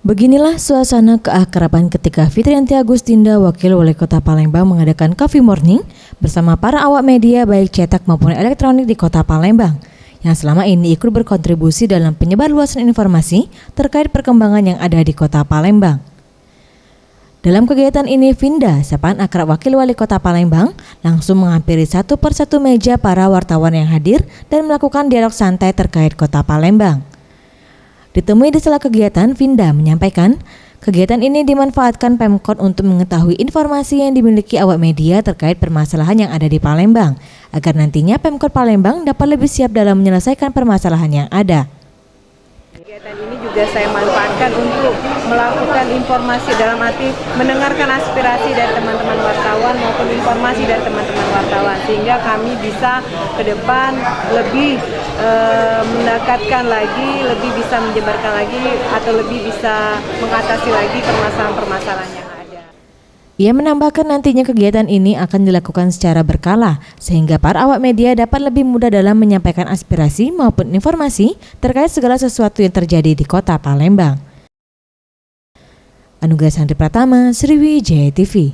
Beginilah suasana keakraban ketika Fitriyanti Agustinda, Wakil Wali Kota Palembang, mengadakan Coffee Morning bersama para awak media baik cetak maupun elektronik di Kota Palembang yang selama ini ikut berkontribusi dalam penyebarluasan informasi terkait perkembangan yang ada di Kota Palembang. Dalam kegiatan ini, Vinda, sapaan akrab Wakil Wali Kota Palembang, langsung menghampiri satu persatu meja para wartawan yang hadir dan melakukan dialog santai terkait Kota Palembang. Ditemui di sela kegiatan, Vinda menyampaikan kegiatan ini dimanfaatkan Pemkot untuk mengetahui informasi yang dimiliki awak media terkait permasalahan yang ada di Palembang, agar nantinya Pemkot Palembang dapat lebih siap dalam menyelesaikan permasalahan yang ada. Kegiatan ini juga saya manfaatkan untuk melakukan informasi dalam arti mendengarkan aspirasi dari teman-teman wartawan maupun informasi dari teman-teman wartawan, sehingga kami bisa ke depan lebih mendekatkan lagi, lebih bisa menyebarkan lagi atau lebih bisa mengatasi lagi permasalahan-permasalahan yang ada. Ia menambahkan nantinya kegiatan ini akan dilakukan secara berkala sehingga para awak media dapat lebih mudah dalam menyampaikan aspirasi maupun informasi terkait segala sesuatu yang terjadi di Kota Palembang. Anugerah Santri Pratama, Sriwijaya TV.